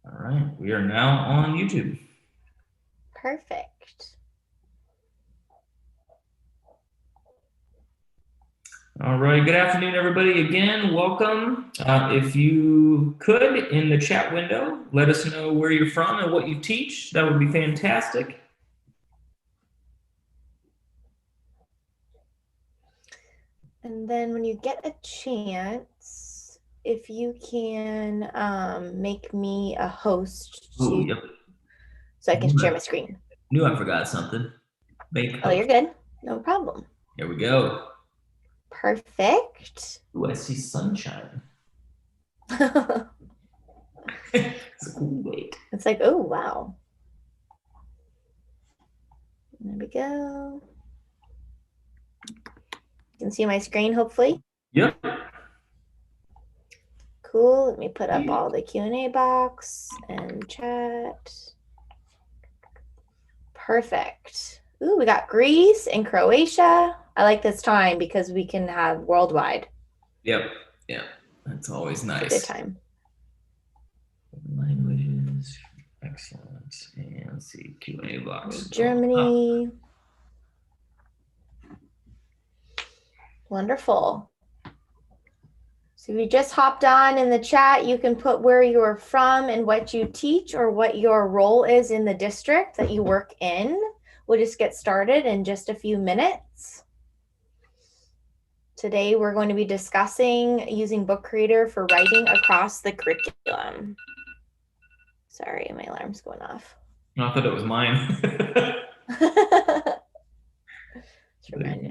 All right, we are now on YouTube. Perfect. All right, good afternoon, everybody. Again, welcome. If you could, in the chat window, let us know where you're from and what you teach. That would be fantastic. And then when you get a chance, if you can make me a host Oh, yep. so I can share my screen. Knew I forgot something. Make Oh, you're host. good. No problem. Here we go. Perfect. Ooh, I see sunshine. It's Wait. like, oh, wow. There we go. You can see my screen, hopefully. Yep. Cool. Let me put up all the Q&A box and chat. Perfect. Ooh, we got Greece and Croatia. I like this time because we can have worldwide. Yep. Yeah. That's always nice. It's a good time. Languages. Excellent. And let's see, Q&A box. Germany. Wonderful. So if you just hopped on in the chat, you can put where you're from and what you teach or what your role is in the district that you work in. We'll just get started in just a few minutes. Today, we're going to be discussing using Book Creator for writing across the curriculum. Sorry, my alarm's going off. No, I thought it was mine.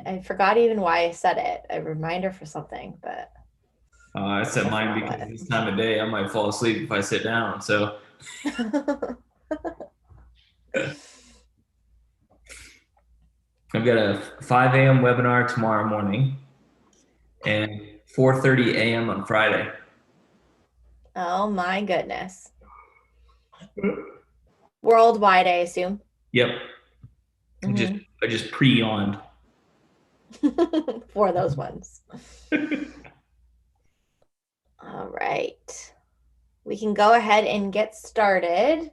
I forgot even why I said it. A reminder for something, but I set mine because this time of day I might fall asleep if I sit down. So I've got a 5 a.m. webinar tomorrow morning and 4:30 a.m. on Friday. Oh my goodness. Worldwide, I assume. Yep. Mm-hmm. I just pre-yawned. For those ones. All right. We can go ahead and get started.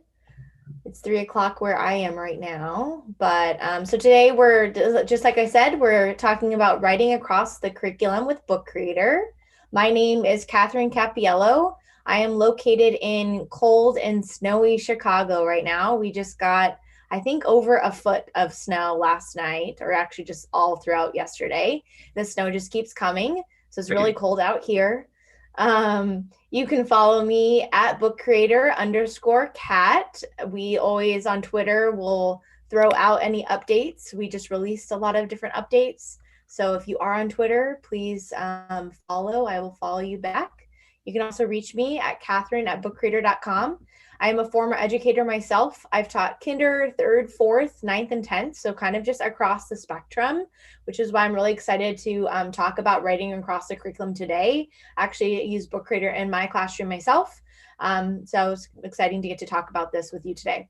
It's 3 o'clock where I am right now. But so today we're, just like I said, we're talking about writing across the curriculum with Book Creator. My name is Catherine Capiello. I am located in cold and snowy Chicago right now. We just got, I think, over a foot of snow last night, or actually just all throughout yesterday. The snow just keeps coming. So it's really cold out here. You can follow me at bookcreator_cat. We always on Twitter will throw out any updates. We just released a lot of different updates. So if you are on Twitter, please follow. I will follow you back. You can also reach me at Catherine@bookcreator.com. I am a former educator myself. I've taught kinder, 3rd, 4th, 9th, and 10th, so kind of just across the spectrum, which is why I'm really excited to talk about writing across the curriculum today. I actually use Book Creator in my classroom myself, so it's exciting to get to talk about this with you today.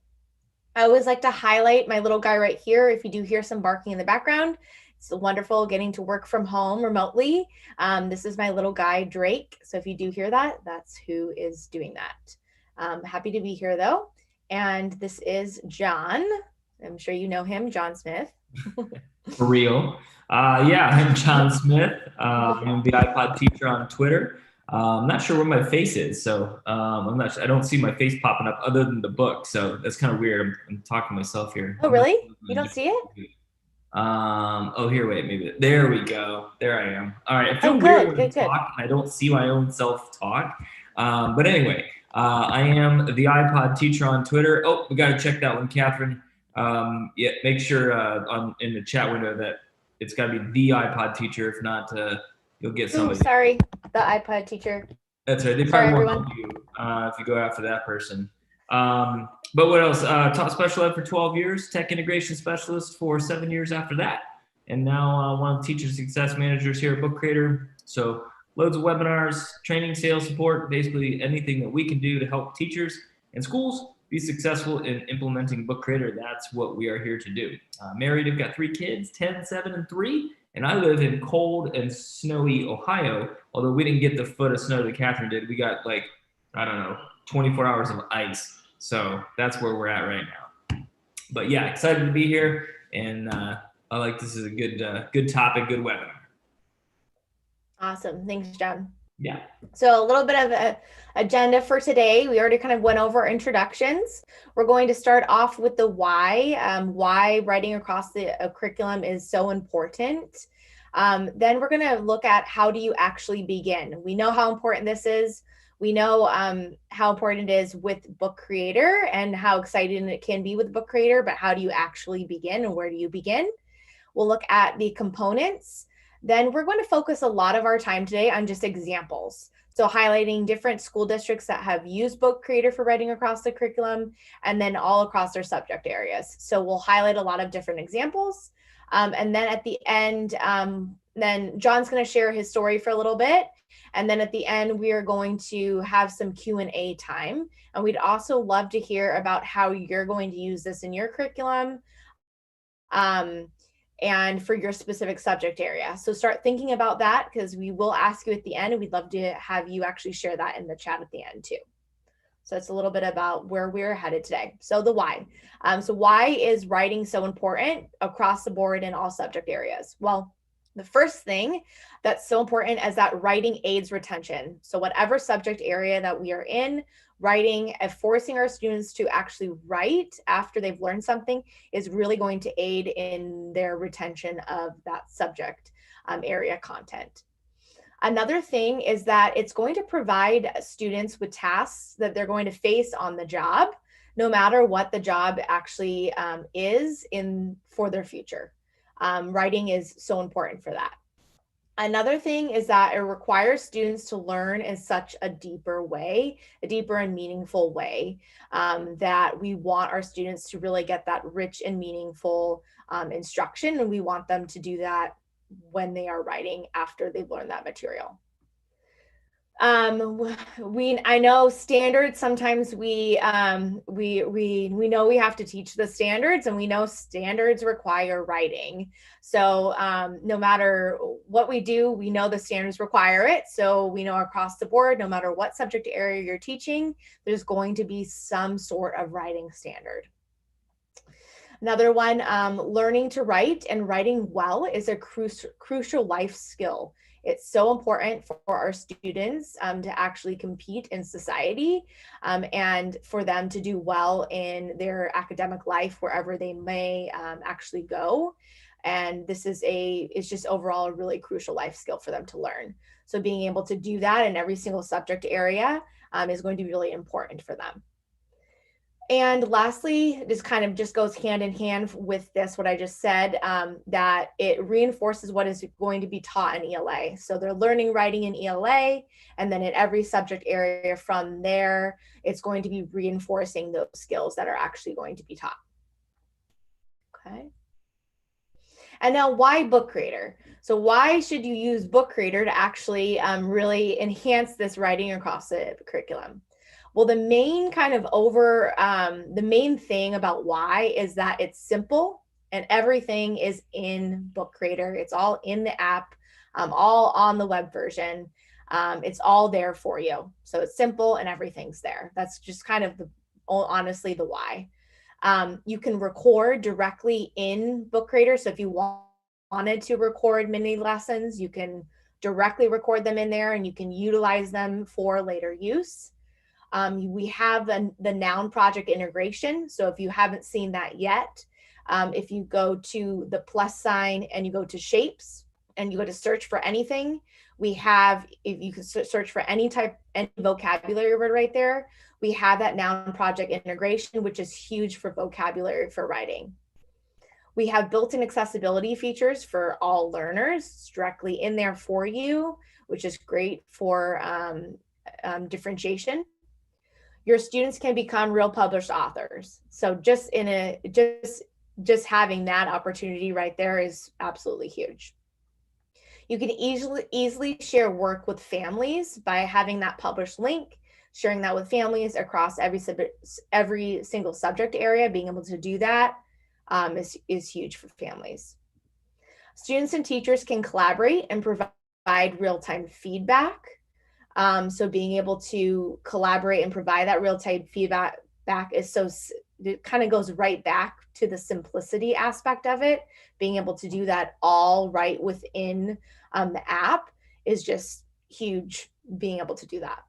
I always like to highlight my little guy right here. If you do hear some barking in the background, it's wonderful getting to work from home remotely. This is my little guy, Drake. So if you do hear that, that's who is doing that. Happy to be here though. And this is John. I'm sure you know him, John Smith. For real. Yeah, I'm John Smith. I'm the iPod teacher on Twitter. I'm not sure where my face is, so I don't see my face popping up other than the book. So that's kind of weird. I'm talking to myself here. Oh, really? You don't see it? Oh, here, wait, maybe. There we go. There I am. All right. I feel weird when I talk and I don't see my own self talk. But anyway, I am the iPod teacher on Twitter. Oh, we got to check that one, Catherine. Yeah, make sure in the chat window that it's got to be the iPod teacher. If not, you'll get somebody. Ooh, sorry, the iPod teacher. That's right. They probably won't help you if you go after that person. But what else? Taught special ed for 12 years, tech integration specialist for 7 years after that. And now one of the teacher success managers here at Book Creator. So loads of webinars, training, sales support, basically anything that we can do to help teachers and schools be successful in implementing Book Creator. That's what we are here to do. Married, I've got 3 kids, 10, 7, and 3. And I live in cold and snowy Ohio, although we didn't get the foot of snow that Catherine did. We got like, I don't know, 24 hours of ice. So that's where we're at right now. But yeah, excited to be here, and I like this is a good topic, good webinar. Awesome. Thanks, John. Yeah. So a little bit of an agenda for today. We already kind of went over introductions. We're going to start off with the why writing across the curriculum is so important. Then we're going to look at how do you actually begin. We know how important this is. We know how important it is with Book Creator and how exciting it can be with Book Creator, but how do you actually begin and where do you begin? We'll look at the components. Then we're going to focus a lot of our time today on just examples. So highlighting different school districts that have used Book Creator for writing across the curriculum and then all across their subject areas. So we'll highlight a lot of different examples. And then at the end, then John's going to share his story for a little bit. And then at the end, we are going to have some Q&A time. And we'd also love to hear about how you're going to use this in your curriculum. And for your specific subject area. So start thinking about that because we will ask you at the end and we'd love to have you actually share that in the chat at the end too. So it's a little bit about where we're headed today. So the why. So why is writing so important across the board in all subject areas? Well, the first thing that's so important is that writing aids retention. So whatever subject area that we are in, writing and forcing our students to actually write after they've learned something is really going to aid in their retention of that subject area content. Another thing is that it's going to provide students with tasks that they're going to face on the job, no matter what the job actually is for their future. Writing is so important for that. Another thing is that it requires students to learn in such a deeper way, a deeper and meaningful way, that we want our students to really get that rich and meaningful instruction. And we want them to do that when they are writing after they've learned that material. I know standards, sometimes we know we have to teach the standards and we know standards require writing. So no matter what we do, we know the standards require it. So we know across the board, no matter what subject area you're teaching, there's going to be some sort of writing standard. Another one, learning to write and writing well is a crucial life skill. It's so important for our students to actually compete in society and for them to do well in their academic life wherever they may actually go. And this is it's just overall a really crucial life skill for them to learn. So being able to do that in every single subject area is going to be really important for them. And lastly, this kind of just goes hand in hand with this, what I just said, that it reinforces what is going to be taught in ELA. So they're learning writing in ELA, and then in every subject area from there, it's going to be reinforcing those skills that are actually going to be taught. Okay. And now why Book Creator? So why should you use Book Creator to actually really enhance this writing across the curriculum? Well, the main thing about why is that it's simple and everything is in Book Creator. It's all in the app, all on the web version. It's all there for you. So it's simple and everything's there. That's just kind of honestly the why. You can record directly in Book Creator. So if you wanted to record mini lessons, you can directly record them in there and you can utilize them for later use. We have the Noun project integration. So if you haven't seen that yet, if you go to the plus sign and you go to shapes and you go to search for anything, if you can search for any vocabulary word right there, we have that Noun project integration, which is huge for vocabulary for writing. We have built-in accessibility features for all learners directly in there for you, which is great for differentiation. Your students can become real published authors. So just having that opportunity right there is absolutely huge. You can easily share work with families by having that published link, sharing that with families across every single subject area. Being able to do that is huge for families. Students and teachers can collaborate and provide real-time feedback. So being able to collaborate and provide that real-time feedback is it kind of goes right back to the simplicity aspect of it. Being able to do that all right within the app is just huge, being able to do that.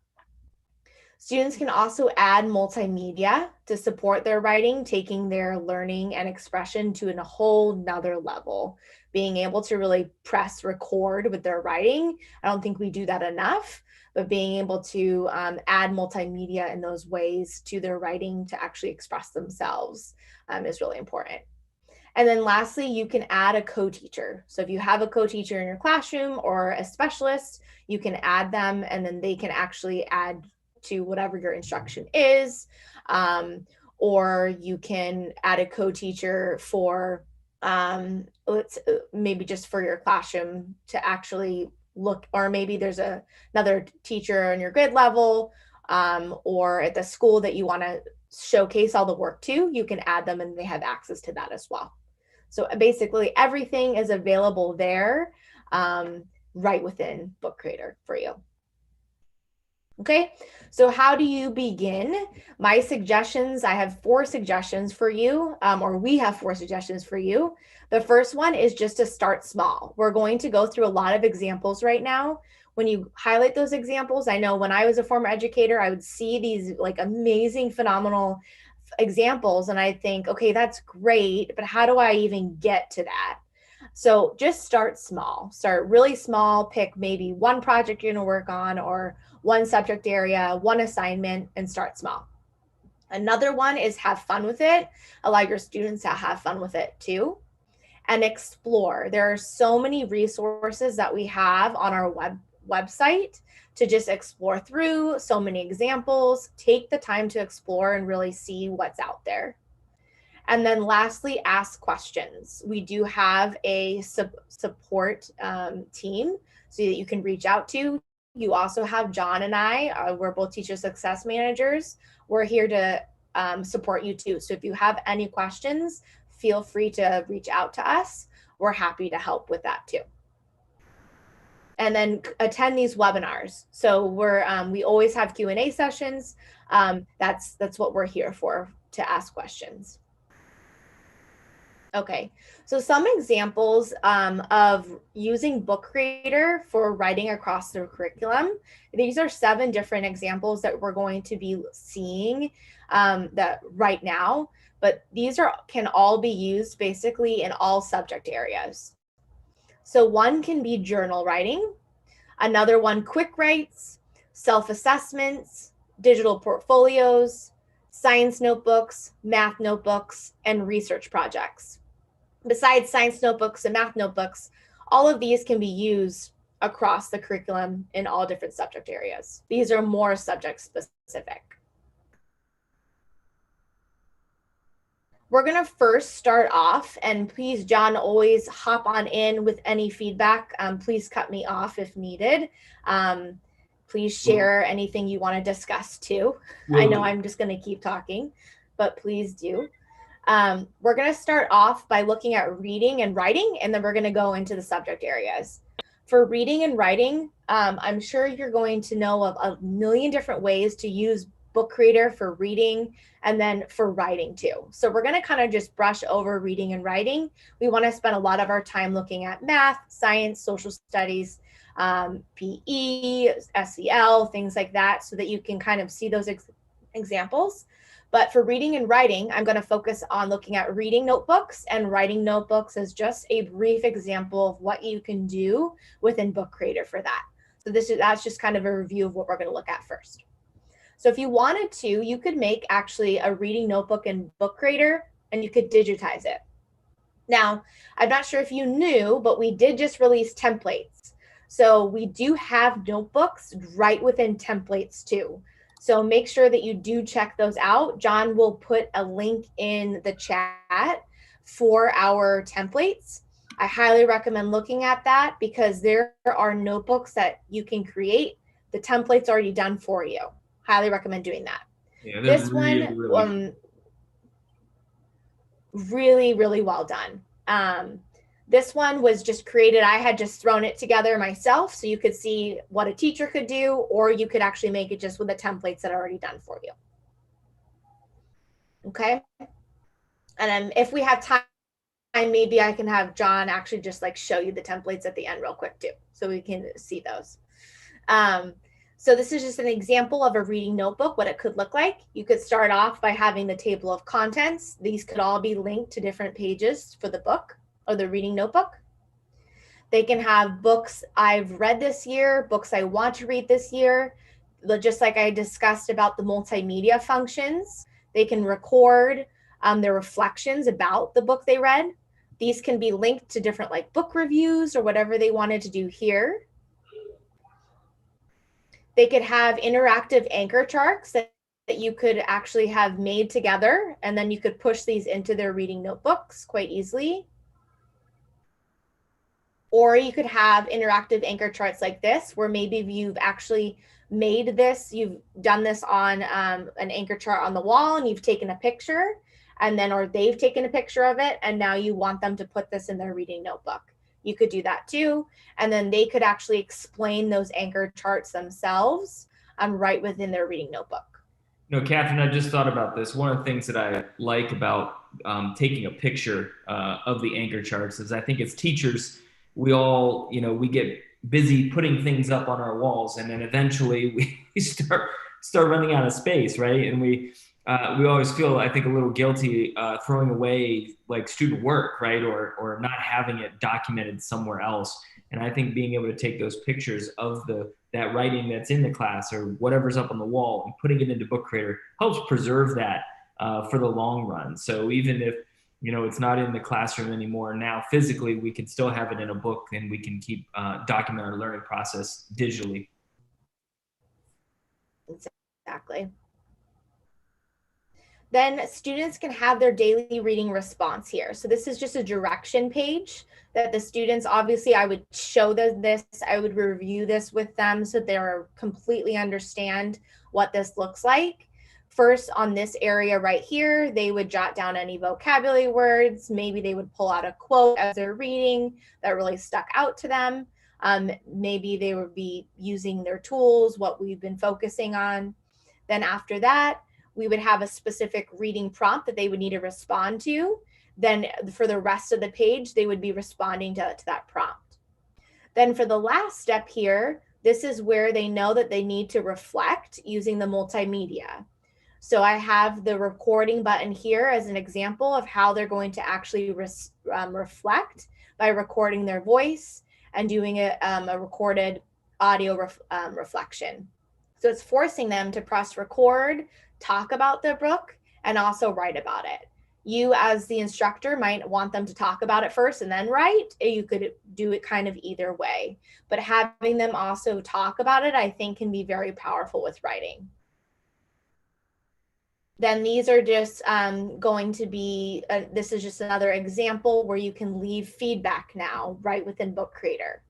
Students can also add multimedia to support their writing, taking their learning and expression to a whole nother level. Being able to really press record with their writing. I don't think we do that enough, but being able to add multimedia in those ways to their writing to actually express themselves is really important. And then lastly, you can add a co-teacher. So if you have a co-teacher in your classroom or a specialist, you can add them, and then they can actually add to whatever your instruction is. Or you can add a co-teacher for maybe just for your classroom to actually look, or maybe there's another teacher on your grade level or at the school that you want to showcase all the work to, you can add them and they have access to that as well. So basically everything is available there right within Book Creator for you. Okay, so how do you begin? My suggestions, I have 4 suggestions for you, or we have 4 suggestions for you. The first one is just to start small. We're going to go through a lot of examples right now. When you highlight those examples, I know when I was a former educator, I would see these like amazing, phenomenal examples and I think, okay, that's great, but how do I even get to that? So just start small, start really small, pick maybe one project you're going to work on or one subject area, one assignment, and start small. Another one is have fun with it. Allow your students to have fun with it too. And explore. There are so many resources that we have on our website to just explore through, so many examples. Take the time to explore and really see what's out there. And then lastly, ask questions. We do have a support team so that you can reach out to. You also have John and I, we're both teacher success managers. We're here to support you too. So if you have any questions, feel free to reach out to us. We're happy to help with that too. And then attend these webinars. So we always have Q&A sessions. That's what we're here for, to ask questions. Okay, so some examples of using Book Creator for writing across the curriculum. These are 7 different examples that we're going to be seeing that right now, but these can all be used basically in all subject areas. So one can be journal writing, another one quick writes, self-assessments, digital portfolios, science notebooks, math notebooks, and research projects. Besides science notebooks and math notebooks, all of these can be used across the curriculum in all different subject areas. These are more subject specific. We're going to first start off, and please, John, always hop on in with any feedback. Please cut me off if needed. Please share anything you want to discuss too. I know I'm just going to keep talking, but please do. We're going to start off by looking at reading and writing, and then we're going to go into the subject areas. For reading and writing, I'm sure you're going to know of a million different ways to use Book Creator for reading and then for writing too. So we're going to kind of just brush over reading and writing. We want to spend a lot of our time looking at math, science, social studies, PE, SEL, things like that, so that you can kind of see those examples. But for reading and writing, I'm going to focus on looking at reading notebooks and writing notebooks as just a brief example of what you can do within Book Creator for that. So that's just kind of a review of what we're going to look at first. So if you wanted to, you could make actually a reading notebook in Book Creator and you could digitize it. Now, I'm not sure if you knew, but we did just release templates. So we do have notebooks right within templates too. So make sure that you do check those out. John will put a link in the chat for our templates. I highly recommend looking at that because there are notebooks that you can create. The template's already done for you. Highly recommend doing that. Yeah, this one, really, really well done. This one was just created. I had just thrown it together myself so you could see what a teacher could do, or you could actually make it just with the templates that are already done for you. Okay. And then if we have time, maybe I can have John actually just like show you the templates at the end real quick too, so we can see those. So this is just an example of a reading notebook, what it could look like. You could start off by having the table of contents. These could all be linked to different pages for the book or the reading notebook. They can have books I've read this year, books I want to read this year. Just like I discussed about the multimedia functions, they can record their reflections about the book they read. These can be linked to different like book reviews or whatever they wanted to do here. They could have interactive anchor charts that you could actually have made together, and then you could push these into their reading notebooks quite easily. Or you could have interactive anchor charts like this, where maybe you've actually made this, you've done this on an anchor chart on the wall and you've taken a picture, and then, or they've taken a picture of it, and now you want them to put this in their reading notebook. You could do that too. And then they could actually explain those anchor charts themselves right within their reading notebook. You know, Catherine, I just thought about this. One of the things that I like about taking a picture of the anchor charts is I think as teachers, we all, you know, we get busy putting things up on our walls, and then eventually we start running out of space, right? And we always feel, I think, a little guilty throwing away like student work, right? Or not having it documented somewhere else. And I think being able to take those pictures of that writing that's in the class or whatever's up on the wall and putting it into Book Creator helps preserve that for the long run. So even if, you know, it's not in the classroom anymore now physically, we can still have it in a book, and we can keep document our learning process digitally. Exactly. Then students can have their daily reading response here. So this is just a direction page that the students, obviously I would show them this, I would review this with them so they completely understand what this looks like. First, on this area right here, they would jot down any vocabulary words. Maybe they would pull out a quote as they're reading that really stuck out to them. Maybe they would be using their tools, what we've been focusing on. Then after that, we would have a specific reading prompt that they would need to respond to. Then for the rest of the page, they would be responding to that prompt. Then for the last step here, this is where they know that they need to reflect using the multimedia. So I have the recording button here as an example of how they're going to actually reflect by recording their voice and doing a recorded audio reflection. So it's forcing them to press record, talk about the book, and also write about it. You as the instructor might want them to talk about it first and then write. You could do it kind of either way, but having them also talk about it, I think, can be very powerful with writing. Then these are just going to be, this is just another example where you can leave feedback now right within Book Creator.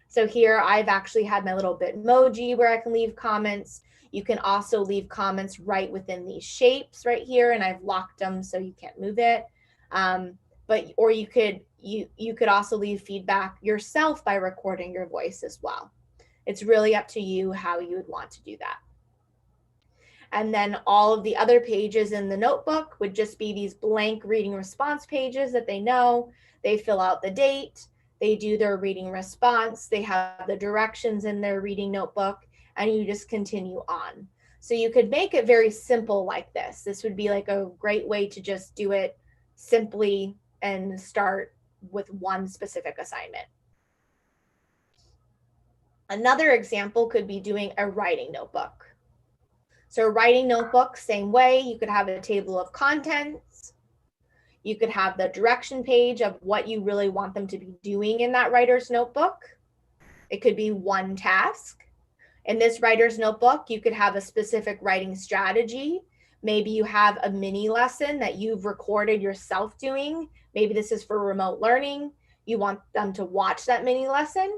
So here I've actually had my little Bitmoji where I can leave comments. You can also leave comments right within these shapes right here, and I've locked them so you can't move it. Or you could also leave feedback yourself by recording your voice as well. It's really up to you how you would want to do that. And then all of the other pages in the notebook would just be these blank reading response pages that they know. They fill out the date, they do their reading response, they have the directions in their reading notebook, and you just continue on. So you could make it very simple like this. This would be like a great way to just do it simply and start with one specific assignment. Another example could be doing a writing notebook. So a writing notebook, same way, you could have a table of contents. You could have the direction page of what you really want them to be doing in that writer's notebook. It could be one task. In this writer's notebook, you could have a specific writing strategy. Maybe you have a mini lesson that you've recorded yourself doing. Maybe this is for remote learning. You want them to watch that mini lesson.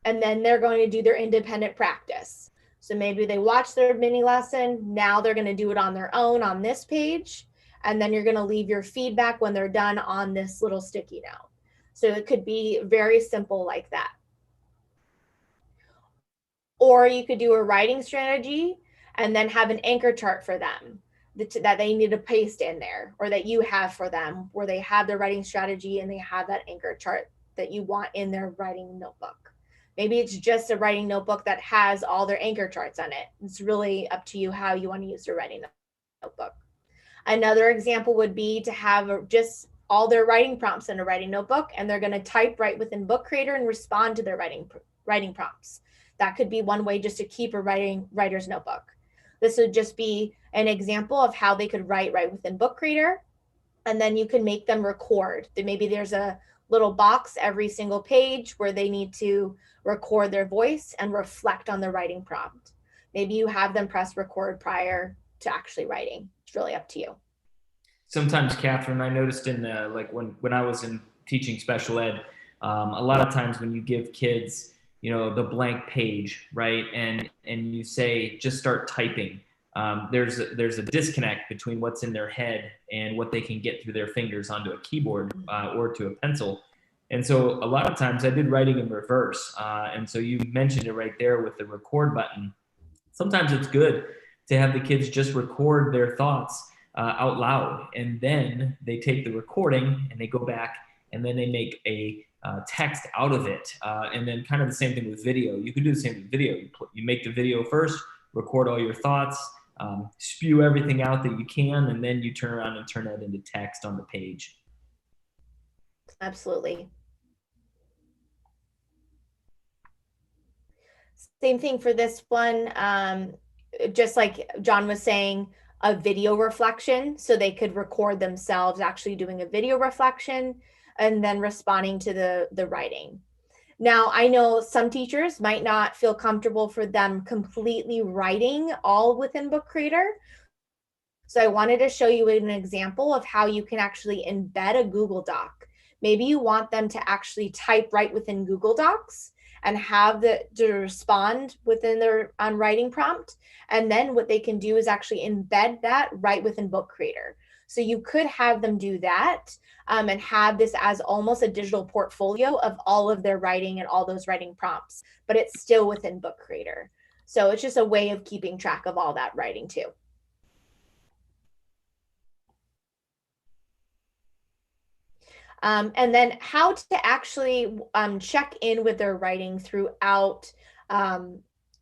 And then they're going to do their independent practice. So maybe they watch their mini lesson. Now they're going to do it on their own on this page. and then you're going to leave your feedback when they're done on this little sticky note. So it could be very simple like that. Or you could do a writing strategy and then have an anchor chart for them that they need to paste in there, or that you have for them, where they have their writing strategy and they have that anchor chart that you want in their writing notebook. Maybe it's just a writing notebook that has all their anchor charts on it. It's really up to you how you want to use your writing notebook. Another example would be to have just all their writing prompts in a writing notebook, and they're going to type right within Book Creator and respond to their writing prompts. That could be one way just to keep a writer's notebook. This would just be an example of how they could write right within Book Creator. And then you can make them record. Maybe there's a little box every single page where they need to record their voice and reflect on the writing prompt. Maybe you have them press record prior to actually writing. It's really up to you. Sometimes, Catherine, I noticed in like when I was in teaching special ed, a lot of times when you give kids, you know, the blank page, right, and you say just start typing, there's a disconnect between what's in their head and what they can get through their fingers onto a keyboard or to a pencil. And so a lot of times I did writing in reverse. And so you mentioned it right there with the record button. Sometimes it's good to have the kids just record their thoughts out loud, and then they take the recording and they go back and then they make a text out of it. And then kind of the same thing with video. You could do the same with video. You make the video first, record all your thoughts, spew everything out that you can, and then you turn around and turn that into text on the page. Absolutely. Same thing for this one. Just like John was saying, a video reflection, so they could record themselves actually doing a video reflection and then responding to the writing. Now, I know some teachers might not feel comfortable for them completely writing all within Book Creator. So I wanted to show you an example of how you can actually embed a Google Doc. Maybe you want them to actually type right within Google Docs and have to respond within their writing prompt. And then what they can do is actually embed that right within Book Creator. So you could have them do that and have this as almost a digital portfolio of all of their writing and all those writing prompts, but it's still within Book Creator. So it's just a way of keeping track of all that writing too. And then how to actually check in with their writing throughout,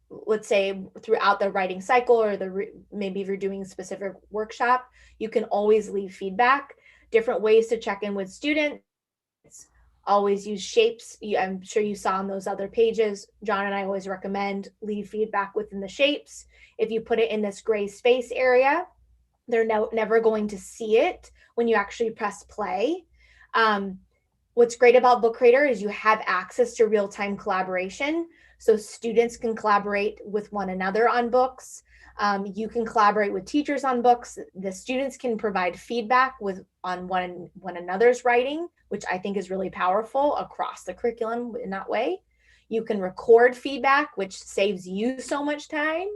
let's say throughout the writing cycle, or maybe if you're doing a specific workshop, you can always leave feedback. Different ways to check in with students. Always use shapes. I'm sure you saw on those other pages. John and I always recommend leave feedback within the shapes. If you put it in this gray space area, they're never going to see it when you actually press play. What's great about Book Creator is you have access to real-time collaboration. So students can collaborate with one another on books. You can collaborate with teachers on books. The students can provide feedback on one another's writing, which I think is really powerful across the curriculum in that way. You can record feedback, which saves you so much time.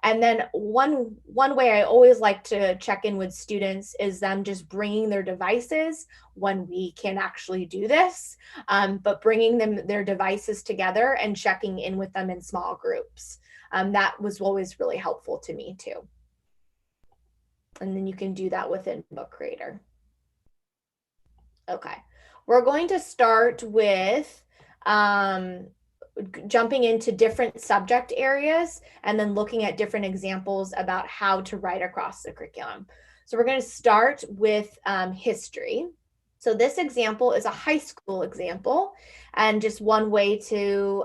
And then one way I always like to check in with students is them just bringing their devices when we can actually do this, but bringing their devices together and checking in with them in small groups. That was always really helpful to me too. And then you can do that within Book Creator. Okay, we're going to start with jumping into different subject areas and then looking at different examples about how to write across the curriculum. So we're going to start with history. So this example is a high school example and just one way to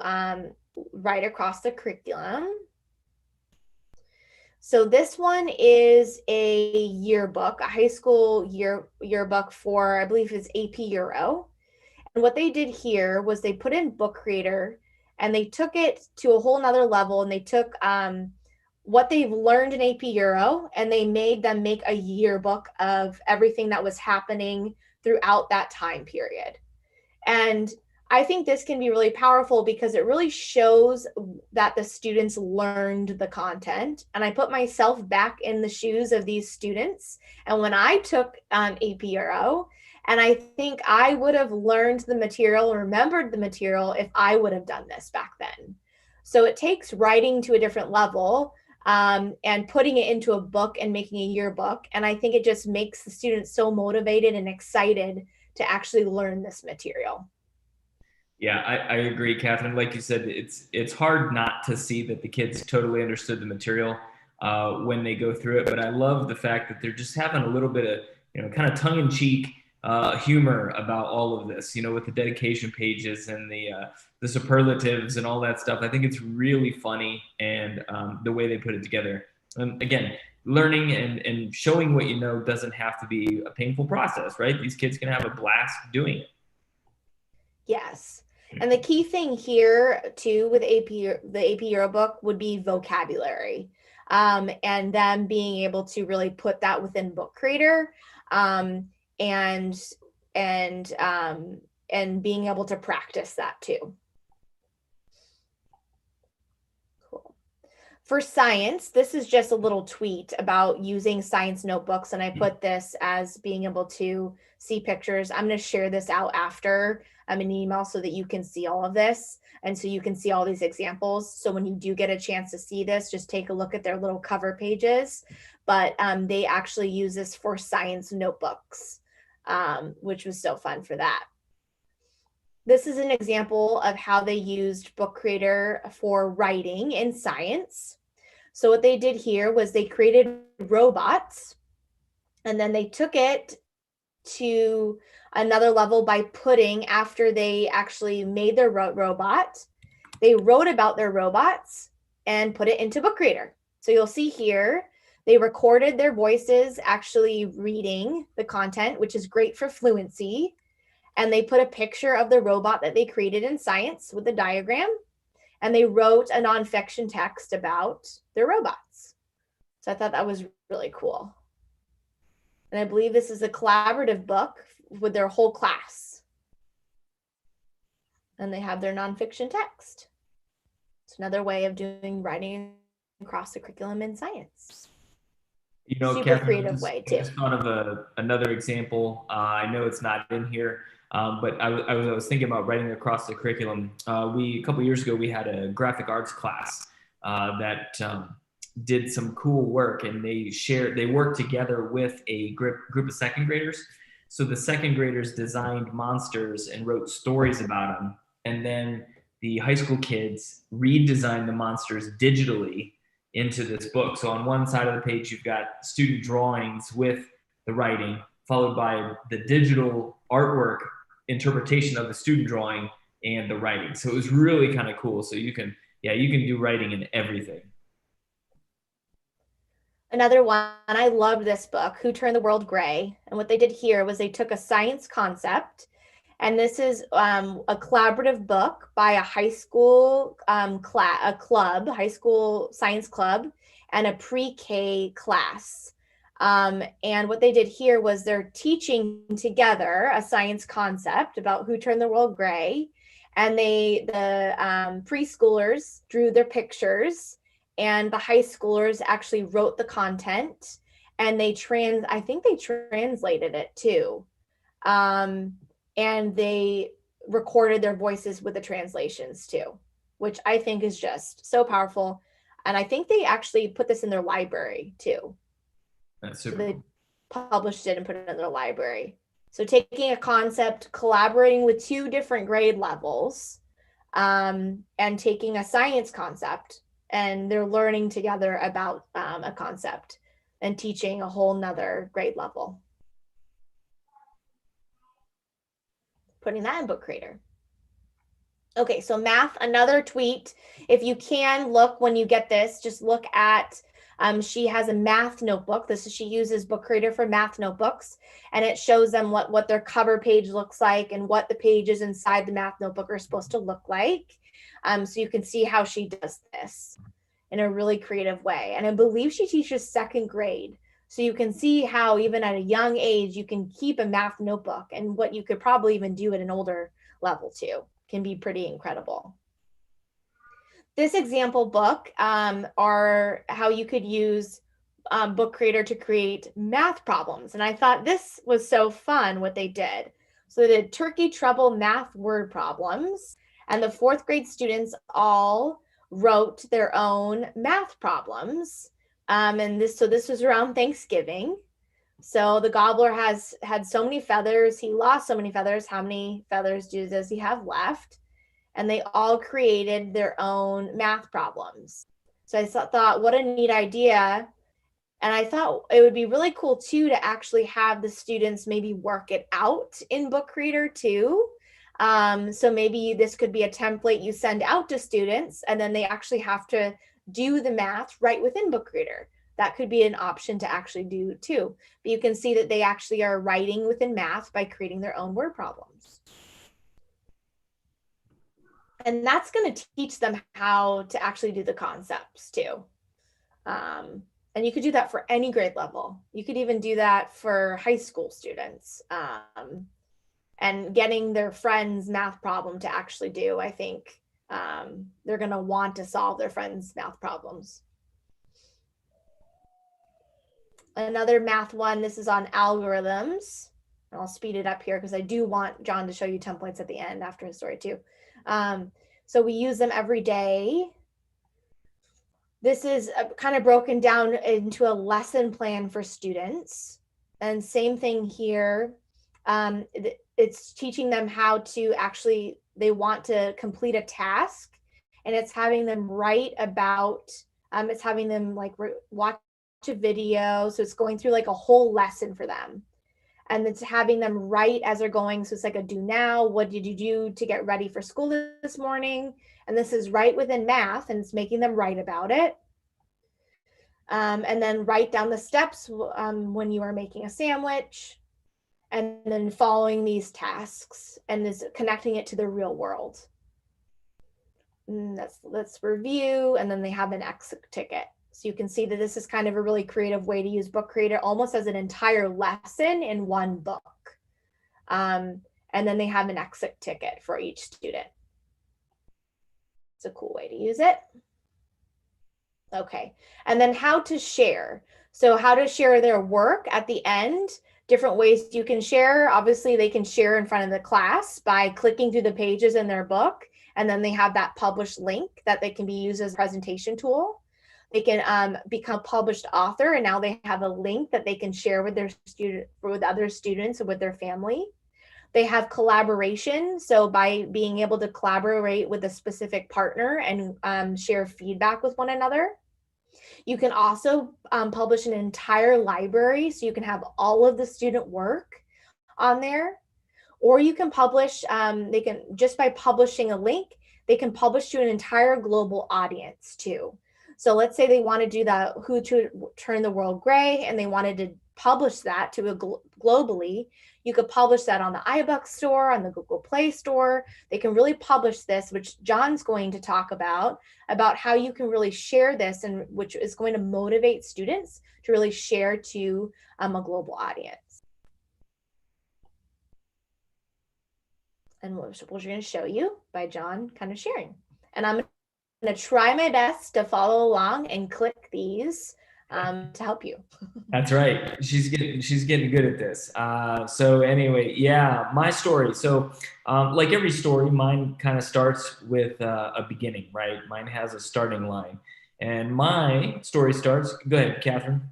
write across the curriculum. So this one is a yearbook, a high school yearbook for, I believe it's AP Euro. And what they did here was they put in Book Creator and they took it to a whole nother level, and they took what they've learned in AP Euro and they made them make a yearbook of everything that was happening throughout that time period. And I think this can be really powerful because it really shows that the students learned the content. And I put myself back in the shoes of these students. And when I took AP Euro, and I think I would have learned the material, remembered the material if I would have done this back then. So it takes writing to a different level, and putting it into a book and making a yearbook. And I think it just makes the students so motivated and excited to actually learn this material. Yeah, I agree, Catherine. Like you said, it's hard not to see that the kids totally understood the material when they go through it. But I love the fact that they're just having a little bit of, kind of tongue in cheek humor about all of this. With the dedication pages and the superlatives and all that stuff. I think it's really funny, and the way they put it together. And again, learning and showing what you know doesn't have to be a painful process, right? These kids can have a blast doing it. Yes. And the key thing here too with the AP Euro book would be vocabulary, and them being able to really put that within Book Creator, um, and and being able to practice that too. Cool. For science, this is just a little tweet about using science notebooks, and I put this as being able to see pictures. I'm going to share this out after an email so that you can see all of this, and so you can see all these examples. So when you do get a chance to see this, just take a look at their little cover pages. But they actually use this for science notebooks, which was so fun for that. This is an example of how they used Book Creator for writing in science. So what they did here was they created robots, and then they took it to another level by putting, after they actually made their robot, they wrote about their robots and put it into Book Creator. So you'll see here, they recorded their voices actually reading the content, which is great for fluency. And they put a picture of the robot that they created in science with a diagram, and they wrote a nonfiction text about their robots. So I thought that was really cool. And I believe this is a collaborative book with their whole class. And they have their nonfiction text. It's another way of doing writing across the curriculum in science. Super Catherine, creative way too. I just thought of another example. I know it's not in here, but I was thinking about writing across the curriculum. A couple years ago, we had a graphic arts class that did some cool work, and they worked together with a group of second graders. So the second graders designed monsters and wrote stories about them, and then the high school kids redesigned the monsters digitally into this book. So on one side of the page, you've got student drawings with the writing, followed by the digital artwork interpretation of the student drawing and the writing. So it was really kind of cool. So you can do writing in everything. Another one, I loved this book, Who Turned the World Gray. And what they did here was they took a science concept, and this is a collaborative book by a high school high school science club, and a pre-K class. And what they did here was they're teaching together a science concept about who turned the world gray. And the preschoolers drew their pictures, and the high schoolers actually wrote the content, and I think they translated it too. And they recorded their voices with the translations too, which I think is just so powerful. And I think they actually put this in their library too. That's super. So they published it and put it in their library. So taking a concept, collaborating with two different grade levels, and taking a science concept, and they're learning together about a concept and teaching a whole nother grade level. Putting that in Book Creator. Okay, so math, another tweet. If you can look when you get this, just look at, she has a math notebook. She uses Book Creator for math notebooks, and it shows them what their cover page looks like and what the pages inside the math notebook are supposed to look like. So you can see how she does this in a really creative way. And I believe she teaches second grade. So you can see how even at a young age, you can keep a math notebook, and what you could probably even do at an older level too. can be pretty incredible. This example book are how you could use Book Creator to create math problems. And I thought this was so fun what they did. So they did Turkey Trouble math word problems, and the 4th grade students all wrote their own math problems. And this was around Thanksgiving. So the gobbler had so many feathers. He lost so many feathers. How many feathers does he have left? And they all created their own math problems. So I thought, what a neat idea. And I thought it would be really cool too to actually have the students maybe work it out in Book Creator too. So maybe this could be a template you send out to students, and then they actually have to do the math right within Book Creator. That could be an option to actually do too. But you can see that they actually are writing within math by creating their own word problems. And that's going to teach them how to actually do the concepts too. And you could do that for any grade level. You could even do that for high school students. And getting their friends' math problem to actually do, I think they're going to want to solve their friends' math problems. Another math one, this is on algorithms. I'll speed it up here because I do want John to show you templates at the end after his story too. So we use them every day. This is kind of broken down into a lesson plan for students. And same thing here. It's teaching them how to actually, they want to complete a task, and it's having them write about, it's having them like watch a video. So it's going through like a whole lesson for them. And it's having them write as they're going. So it's like a do now, what did you do to get ready for school this morning? And this is right within math, and it's making them write about it. And then write down the steps when you are making a sandwich, and then following these tasks and this connecting it to the real world. And let's review, and then they have an exit ticket. So you can see that this is kind of a really creative way to use Book Creator almost as an entire lesson in one book. And then they have an exit ticket for each student. It's a cool way to use it. Okay, and then how to share. So how to share their work at the end, different ways you can share. Obviously, they can share in front of the class by clicking through the pages in their book, and then they have that published link that they can be used as a presentation tool. They can become published author, and now they have a link that they can share with their with other students or with their family. They have collaboration, so by being able to collaborate with a specific partner and share feedback with one another. You can also publish an entire library, so you can have all of the student work on there. Or you can publish, they can, just by publishing a link, they can publish to an entire global audience too. So let's say they want to do the Who to Turn the World Gray, and they wanted to publish that to globally. You could publish that on the iBooks store, on the Google Play Store. They can really publish this, which John's going to talk about how you can really share this, and which is going to motivate students to really share to a global audience. And which we're going to show you by John kind of sharing. And I'm going to try my best to follow along and click these to help you. That's right. She's getting good at this. So anyway, yeah, my story. So like every story, mine kind of starts with a beginning, right? Mine has a starting line. And my story starts, go ahead, Catherine.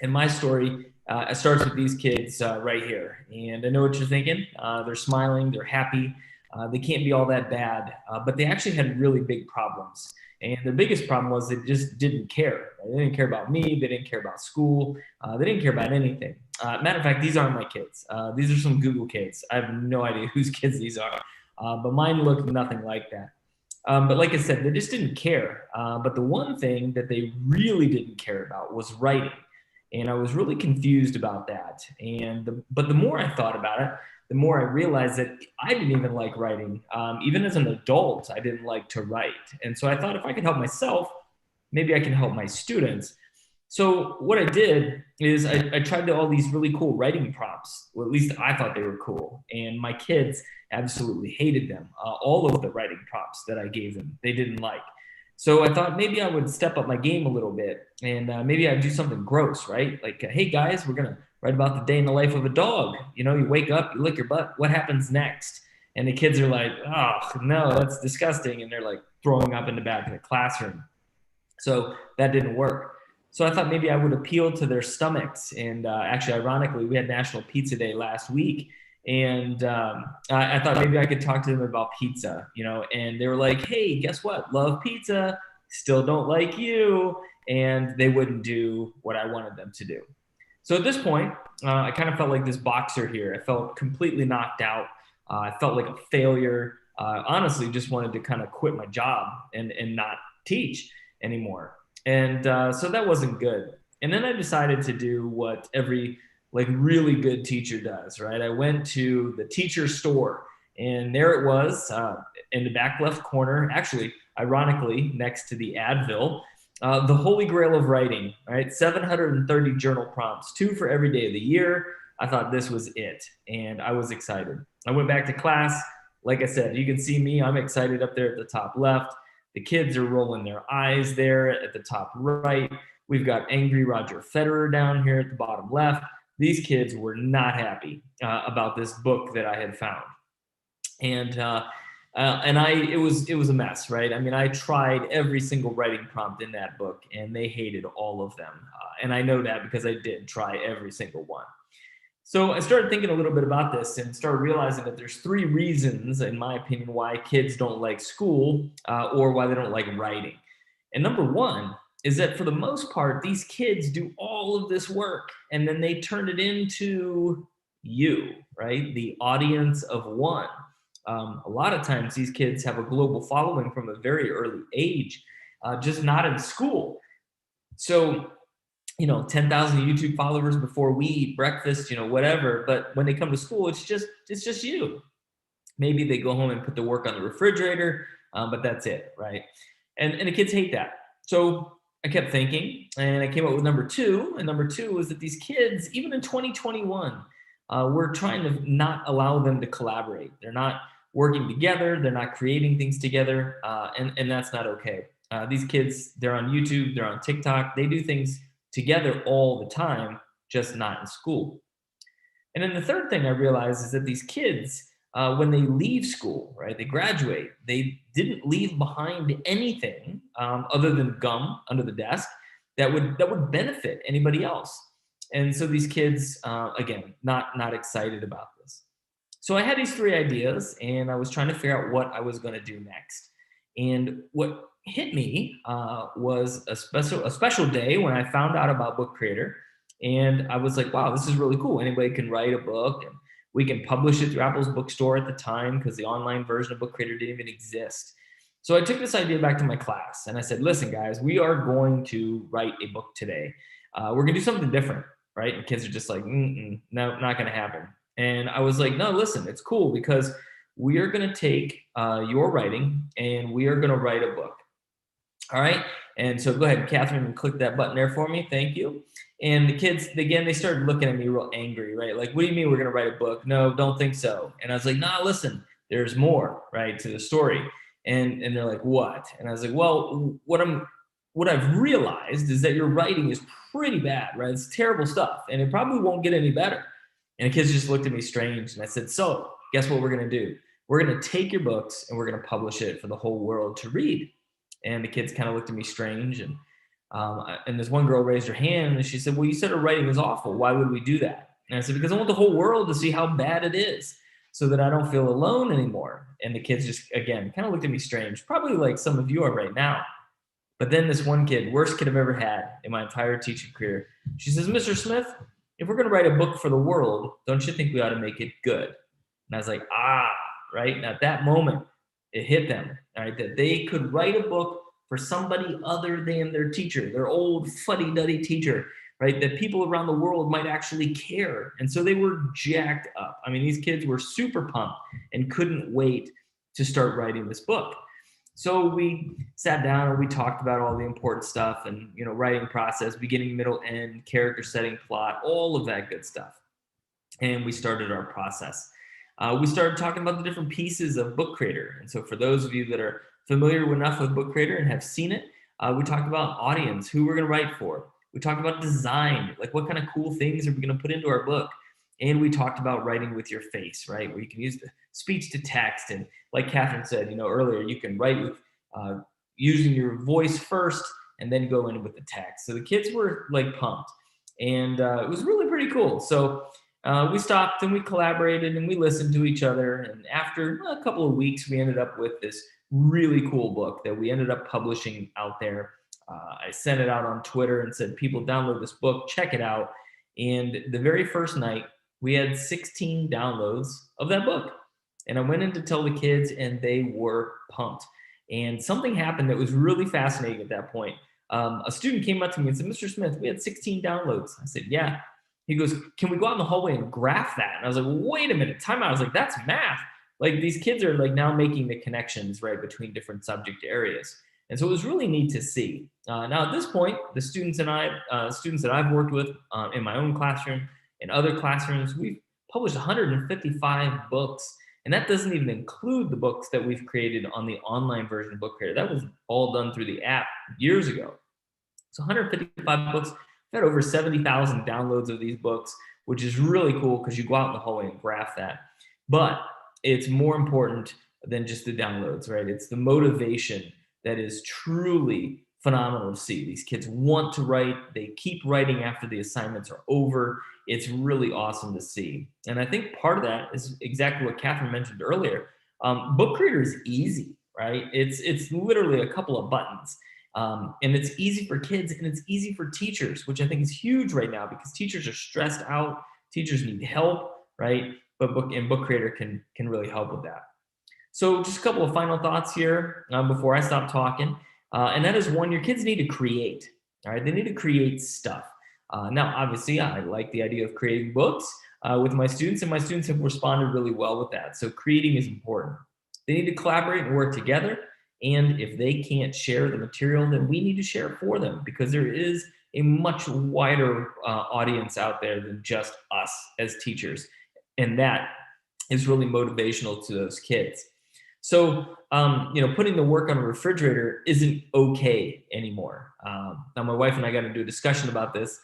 And my story starts with these kids right here. And I know what you're thinking. They're smiling, they're happy. They can't be all that bad, but they actually had really big problems. And the biggest problem was they just didn't care. They didn't care about me. They didn't care about school. They didn't care about anything. Matter of fact, these aren't my kids. These are some Google kids. I have no idea whose kids these are, but mine look nothing like that. But like I said, they just didn't care. But the one thing that they really didn't care about was writing. And I was really confused about that. But the more I thought about it, the more I realized that I didn't even like writing. Even as an adult, I didn't like to write. And so I thought if I could help myself, maybe I can help my students. So what I did is I tried all these really cool writing prompts. Well, at least I thought they were cool. And my kids absolutely hated them. All of the writing prompts that I gave them, they didn't like. So I thought maybe I would step up my game a little bit and maybe I'd do something gross, right? Like, hey guys, we're going to write about the day in the life of a dog. You know, you wake up, you lick your butt. What happens next? And the kids are like, oh, no, that's disgusting. And they're like throwing up in the back of the classroom. So that didn't work. So I thought maybe I would appeal to their stomachs. And actually, ironically, we had National Pizza Day last week. And I thought maybe I could talk to them about pizza, you know, and they were like, hey, guess what? Love pizza, still don't like you. And they wouldn't do what I wanted them to do. So at this point, I kind of felt like this boxer here. I felt completely knocked out. I felt like a failure. Honestly, just wanted to kind of quit my job and not teach anymore. And so that wasn't good. And then I decided to do what every like really good teacher does, right? I went to the teacher store and there it was in the back left corner, actually, ironically, next to the Advil, the holy grail of writing, right? 730 journal prompts, 2 for every day of the year. I thought this was it, and I was excited. I went back to class. Like I said, you can see me. I'm excited up there at the top left. The kids are rolling their eyes there at the top right. We've got angry Roger Federer down here at the bottom left. These kids were not happy about this book that I had found. And it was a mess, right? I mean, I tried every single writing prompt in that book, and they hated all of them. And I know that because I did try every single one. So I started thinking a little bit about this and started realizing that there's 3 reasons, in my opinion, why kids don't like school or why they don't like writing. And number one is that for the most part, these kids do all of this work and then they turn it into you, right? The audience of one. A lot of times these kids have a global following from a very early age, just not in school. So, 10,000 YouTube followers before we eat breakfast, whatever. But when they come to school, it's just you. Maybe they go home and put the work on the refrigerator, but that's it, right? And the kids hate that. So I kept thinking, and I came up with number 2. And number 2 was that these kids, even in 2021, we're trying to not allow them to collaborate. They're not working together. They're not creating things together, and that's not okay. These kids, they're on YouTube, they're on TikTok. They do things together all the time, just not in school. And then the third thing I realized is that these kids, when they leave school, right, they graduate, they didn't leave behind anything other than gum under the desk that would benefit anybody else. And so these kids, again, not excited about this. So I had these 3 ideas, and I was trying to figure out what I was going to do next. And what hit me was a special day when I found out about Book Creator, and I was like, wow, this is really cool. Anybody can write a book, and we can publish it through Apple's bookstore at the time because the online version of Book Creator didn't even exist. So I took this idea back to my class, and I said, listen, guys, we are going to write a book today. We're going to do something different, right? And kids are just like, no, not going to happen. And I was like, no, listen, it's cool because we are going to take your writing and we are going to write a book. All right. And so go ahead, Catherine, and click that button there for me. Thank you. And the kids, again, they started looking at me real angry, right? Like, what do you mean we're going to write a book? No, don't think so. And I was like, nah, listen, there's more, right, to the story. And they're like, what? And I was like, well, what I've realized is that your writing is pretty bad, right? It's terrible stuff. And it probably won't get any better. And the kids just looked at me strange. And I said, so guess what we're going to do? We're going to take your books and we're going to publish it for the whole world to read. And the kids kind of looked at me strange. And this one girl raised her hand and she said, well, you said our writing is awful. Why would we do that? And I said, because I want the whole world to see how bad it is so that I don't feel alone anymore. And the kids just, again, kind of looked at me strange, probably like some of you are right now. But then this one kid, worst kid I've ever had in my entire teaching career, she says, Mr. Smith, if we're going to write a book for the world, don't you think we ought to make it good? And I was like, right? And at that moment, it hit them, right? That they could write a book for somebody other than their teacher, their old fuddy-duddy teacher, right? That people around the world might actually care. And so they were jacked up. I mean, these kids were super pumped and couldn't wait to start writing this book. So we sat down and we talked about all the important stuff and, writing process, beginning, middle, end, character setting, plot, all of that good stuff. And we started our process. We started talking about the different pieces of Book Creator. And so for those of you that are familiar enough with Book Creator and have seen it, we talked about audience, who we're going to write for. We talked about design, like what kind of cool things are we going to put into our book. And we talked about writing with your face, right? Where you can use the speech to text. And like Catherine said, earlier, you can write with using your voice first and then go in with the text. So the kids were like pumped. And it was really pretty cool. So we stopped and we collaborated and we listened to each other. And after a couple of weeks, we ended up with this really cool book that we ended up publishing out there. I sent it out on Twitter and said, people download this book, check it out. And the very first night, we had 16 downloads of that book. And I went in to tell the kids and they were pumped. And something happened that was really fascinating at that point. A student came up to me and said, Mr. Smith, we had 16 downloads. I said, yeah. He goes, can we go out in the hallway and graph that? And I was like, wait a minute, time out. I was like, that's math. Like these kids are like now making the connections, right, between different subject areas. And so it was really neat to see. Now at this point, the students and I, students that I've worked with in my own classroom and other classrooms, we've published 155 books. And that doesn't even include the books that we've created on the online version of Book Creator. That was all done through the app years ago. So 155 books. We've had over 70,000 downloads of these books, which is really cool because you go out in the hallway and graph that. But it's more important than just the downloads, right? It's the motivation that is truly phenomenal to see. These kids want to write. They keep writing after the assignments are over. It's really awesome to see. And I think part of that is exactly what Catherine mentioned earlier. Book Creator is easy, right? It's literally a couple of buttons. And it's easy for kids and it's easy for teachers, which I think is huge right now because teachers are stressed out. Teachers need help, right? But Book Creator can really help with that. So just a couple of final thoughts here before I stop talking. And that is one, your kids need to create, all right? They need to create stuff. Now, obviously, I like the idea of creating books with my students, and my students have responded really well with that. So creating is important. They need to collaborate and work together. And if they can't share the material, then we need to share it for them because there is a much wider audience out there than just us as teachers. And that is really motivational to those kids. So, putting the work on a refrigerator isn't okay anymore. Now, my wife and I got into a discussion about this.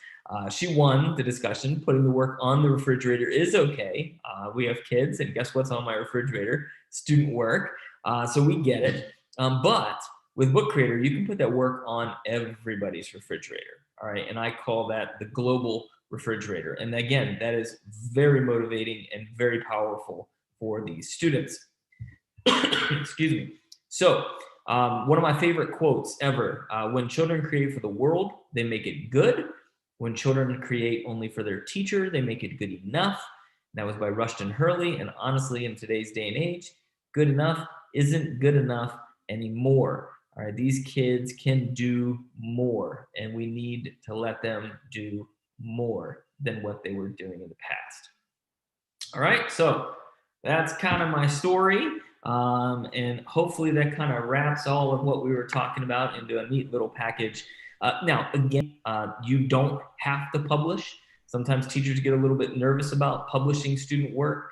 She won the discussion. Putting the work on the refrigerator is okay. We have kids, and guess what's on my refrigerator? Student work. So we get it. But with Book Creator, you can put that work on everybody's refrigerator. All right. And I call that the global refrigerator. And again, that is very motivating and very powerful for these students. Excuse me. So one of my favorite quotes ever, when children create for the world, they make it good. When children create only for their teacher, they make it good enough. That was by Rushton Hurley. And honestly, in today's day and age, good enough isn't good enough anymore. All right, these kids can do more, and we need to let them do more than what they were doing in the past. All right, so that's kind of my story. And hopefully that kind of wraps all of what we were talking about into a neat little package. Now, again, you don't have to publish. Sometimes teachers get a little bit nervous about publishing student work.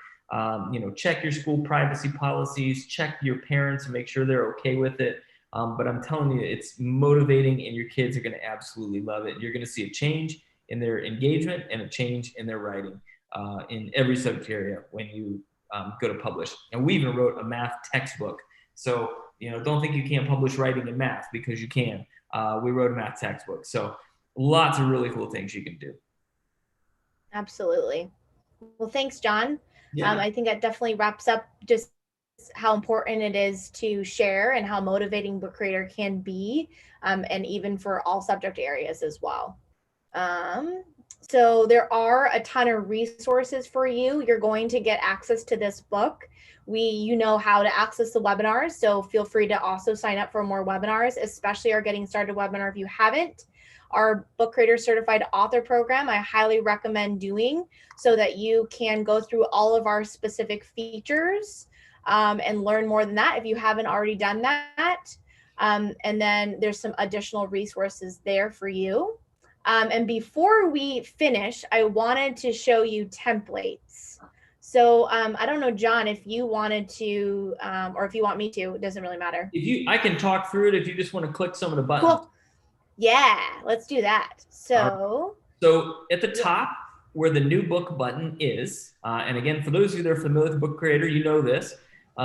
Check your school privacy policies, check your parents and make sure they're okay with it. But I'm telling you, it's motivating and your kids are going to absolutely love it. You're going to see a change in their engagement and a change in their writing in every subject area when you go to publish. And we even wrote a math textbook. So, don't think you can't publish writing in math because you can. We wrote a math textbook. So lots of really cool things you can do. Absolutely. Well, thanks, John. Yeah. I think that definitely wraps up just how important it is to share and how motivating Book Creator can be, and even for all subject areas as well. So there are a ton of resources for you. You're going to get access to this book. You know how to access the webinars, so feel free to also sign up for more webinars, especially our Getting Started webinar if you haven't. Our Book Creator Certified Author Program, I highly recommend doing so that you can go through all of our specific features and learn more than that if you haven't already done that. And then there's some additional resources there for you. And before we finish, I wanted to show you templates. So I don't know, John, if you wanted to, or if you want me to, it doesn't really matter. I can talk through it if you just want to click some of the buttons. Cool. Yeah, let's do that. So at the top where the new book button is, and again, for those of you that are familiar with Book Creator, you know this,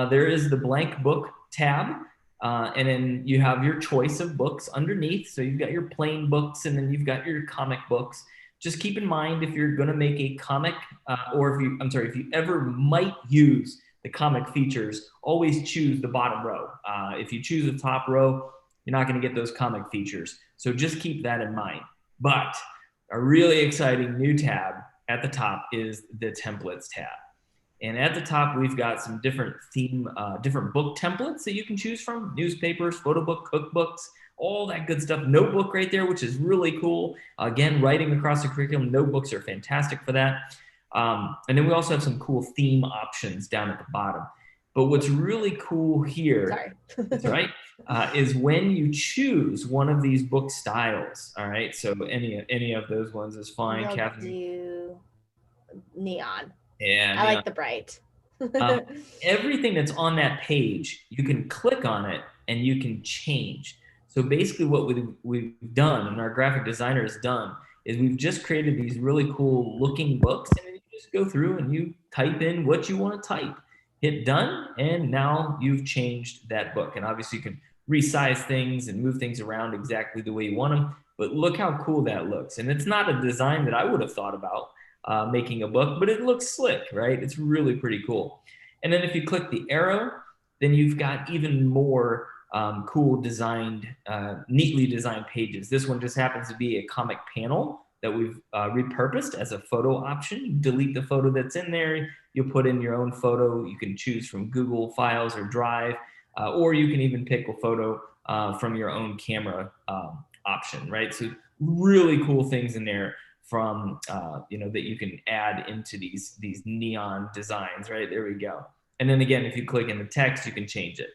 there is the blank book tab. And then you have your choice of books underneath. So you've got your plain books, and then you've got your comic books. Just keep in mind, if you're going to make a comic, or if you ever might use the comic features, always choose the bottom row. If you choose the top row, you're not going to get those comic features. So just keep that in mind. But a really exciting new tab at the top is the templates tab. And at the top, we've got some different different book templates that you can choose from: newspapers, photo book, cookbooks, all that good stuff. Notebook right there, which is really cool. Again, writing across the curriculum, notebooks are fantastic for that. And then we also have some cool theme options down at the bottom. But what's really cool here, that's right, is when you choose one of these book styles. All right, so any of those ones is fine. We'll Catherine, do neon. Yeah, I like the bright. Everything that's on that page, you can click on it and you can change. So basically what we've done, and our graphic designer has done, is we've just created these really cool looking books, and then you just go through and you type in what you want to type, hit done, and now you've changed that book. And obviously you can resize things and move things around exactly the way you want them, but look how cool that looks. And it's not a design that I would have thought about making a book, but it looks slick, right? It's really pretty cool. And then if you click the arrow, then you've got even more cool designed, neatly designed pages. This one just happens to be a comic panel that we've repurposed as a photo option. You delete the photo that's in there, you'll put in your own photo. You can choose from Google Files or Drive, or you can even pick a photo from your own camera option, right? So really cool things in there from that you can add into these neon designs, right? There we go. And then again, if you click in the text, you can change it.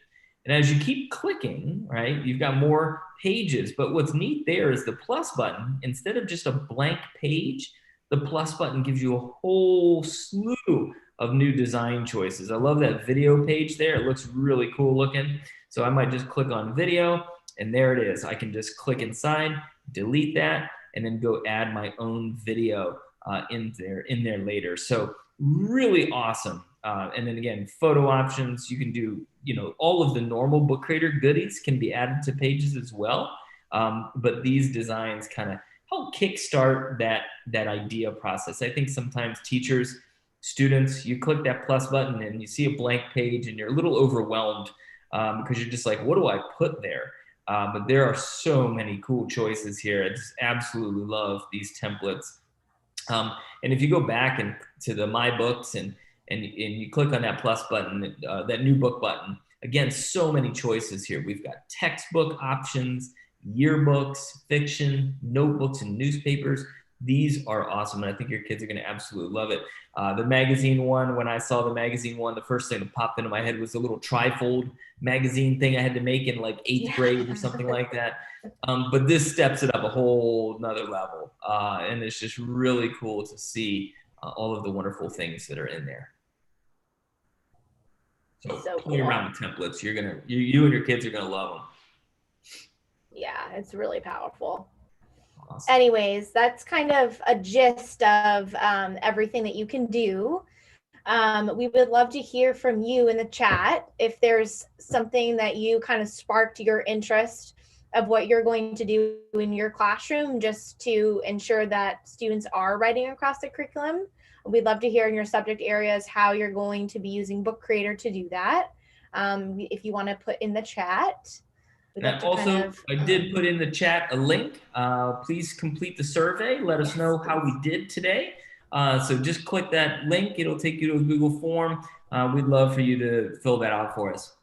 And as you keep clicking, right, you've got more pages. But what's neat there is the plus button. Instead of just a blank page, the plus button gives you a whole slew of new design choices. I love that video page there. It looks really cool looking. So I might just click on video, and there it is. I can just click inside, delete that, and then go add my own video in there later. So really awesome. And then again, photo options, you can do, all of the normal Book Creator goodies can be added to pages as well. But these designs kind of help kickstart that idea process. I think sometimes teachers, students, you click that plus button and you see a blank page and you're a little overwhelmed because you're just like, what do I put there? But there are so many cool choices here. I just absolutely love these templates. And if you go back to the My Books and you click on that plus button, that new book button, again, so many choices here. We've got textbook options, yearbooks, fiction, notebooks, and newspapers. These are awesome, and I think your kids are going to absolutely love it. The magazine one, when I saw the magazine one, the first thing that popped into my head was the little trifold magazine thing I had to make in like 8th grade or something like that. But this steps it up a whole nother level, and it's just really cool to see all of the wonderful things that are in there. So play around with templates. You and your kids are going to love them. Yeah, it's really powerful. Awesome. Anyways, that's kind of a gist of everything that you can do. We would love to hear from you in the chat if there's something that you kind of sparked your interest of what you're going to do in your classroom just to ensure that students are writing across the curriculum. We'd love to hear in your subject areas how you're going to be using Book Creator to do that. If you want to put in the chat. And also, I did put in the chat a link. Please complete the survey. Let us know how we did today. So just click that link. It'll take you to a Google form. We'd love for you to fill that out for us.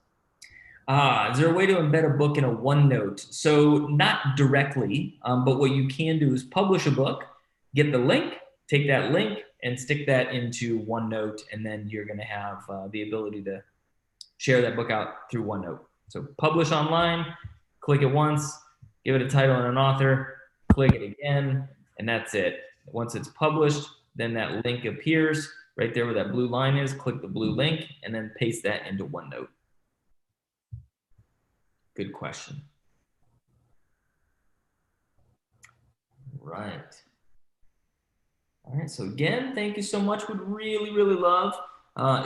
Is there a way to embed a book in a OneNote? So not directly, but what you can do is publish a book, get the link, take that link, and stick that into OneNote, and then you're going to have the ability to share that book out through OneNote. So publish online, click it once, give it a title and an author, click it again, and that's it. Once it's published, then that link appears right there where that blue line is. Click the blue link and then paste that into OneNote. Good question. Right. All right, so again, thank you so much. Would really, really love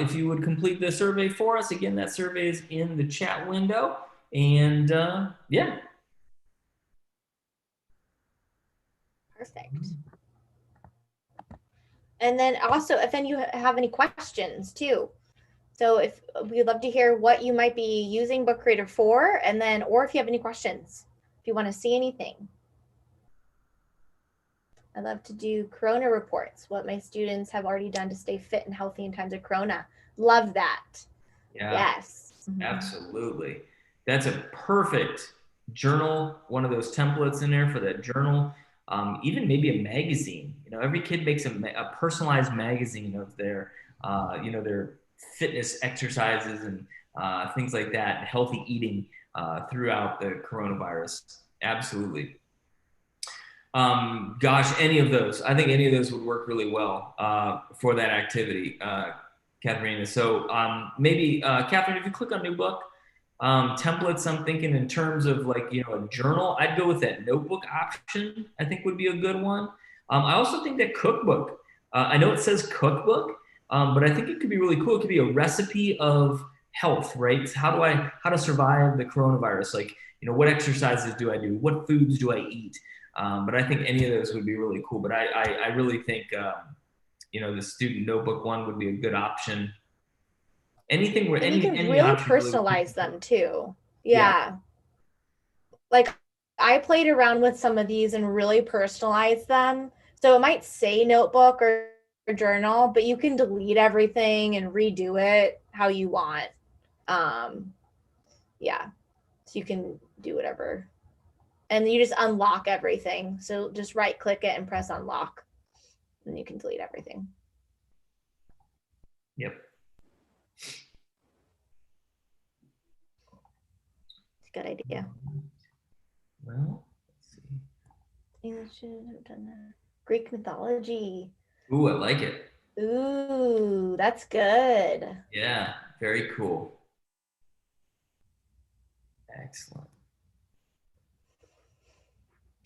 if you would complete the survey for us. Again, that survey is in the chat window. And yeah. Perfect. And then also, if any you have any questions too. So if we'd love to hear what you might be using Book Creator for, and then, or if you have any questions, if you want to see anything. I love to do Corona reports, what my students have already done to stay fit and healthy in times of Corona. Love that. Yeah. Yes. Absolutely. That's a perfect journal, one of those templates in there for that journal. Even maybe a magazine. You know, every kid makes a personalized magazine of their, you know, their fitness exercises and things like that, healthy eating throughout the coronavirus. Absolutely. Gosh, any of those. I think any of those would work really well for that activity, Katharina. So maybe, Catherine, if you click on new book, templates, I'm thinking in terms of like, you know, a journal, I'd go with that notebook option, I think would be a good one. I also think that cookbook, I know it says cookbook, but I think it could be really cool. It could be a recipe of health, right? How to survive the coronavirus? Like, you know, what exercises do I do? What foods do I eat? But I think any of those would be really cool. But I really think, you know, the student notebook one would be a good option. Anything where and you can really personalize them too. Yeah. Like I played around with some of these and really personalized them. So it might say notebook or journal, but you can delete everything and redo it how you want. Yeah. So you can do whatever. And you just unlock everything. So just right click it and press unlock. And you can delete everything. Yep. Good idea. Well, let's see. I should have done that. Greek mythology. Ooh, I like it. Ooh, that's good. Yeah, very cool. Excellent.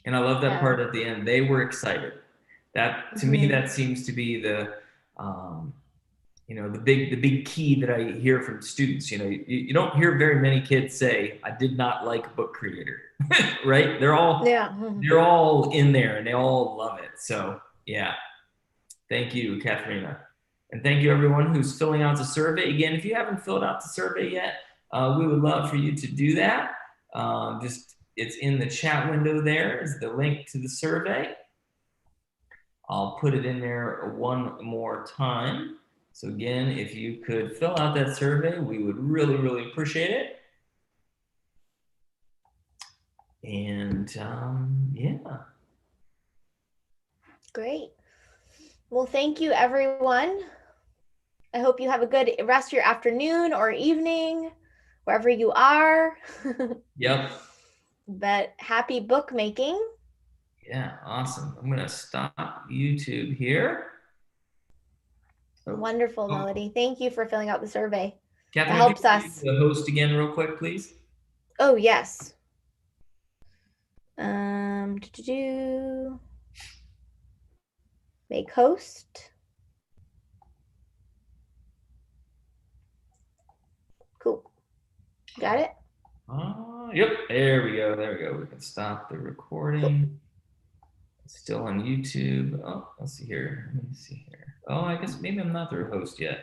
And I love that part at the end. They were excited. That to me, that seems to be the you know, the big key that I hear from students. You know, you don't hear very many kids say, "I did not like Book Creator," right? They're all in there and they all love it. So yeah, thank you, Katharina, and thank you everyone who's filling out the survey. Again, if you haven't filled out the survey yet, we would love for you to do that. It's in the chat window. There is the link to the survey. I'll put it in there one more time. So again, if you could fill out that survey, we would really, really appreciate it. And yeah. Great. Well, thank you, everyone. I hope you have a good rest of your afternoon or evening, wherever you are. Yep. But happy bookmaking. Yeah, awesome. I'm going to stop YouTube here. Wonderful, Melody. Thank you for filling out the survey. Catherine, it helps us. The host again real quick, please. Oh, yes. Make host. Cool. Got it? Yep. There we go. There we go. We can stop the recording. Cool. It's still on YouTube. Oh, let's see here. Let me see here. Oh, I guess maybe I'm not the host yet.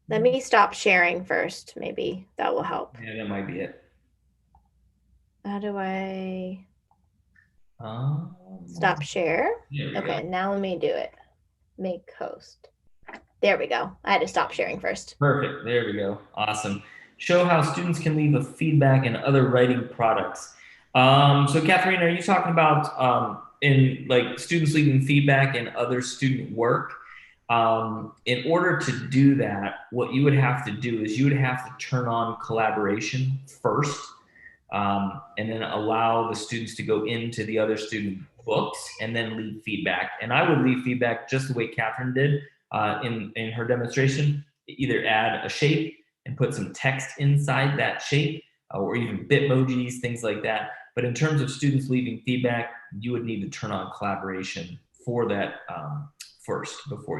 Let me stop sharing first. Maybe that will help. Yeah, that might be it. How do I stop share? Okay, now let me do it. Make host. There we go. I had to stop sharing first. Perfect. There we go. Awesome. Show how students can leave a feedback in other writing products. So Katharina, are you talking about in like students leaving feedback in other student work? In order to do that, what you would have to do is you would have to turn on collaboration first, and then allow the students to go into the other student books and then leave feedback. And I would leave feedback just the way Catherine did in her demonstration. Either add a shape and put some text inside that shape, or even Bitmojis, things like that. But in terms of students leaving feedback, you would need to turn on collaboration for that first before you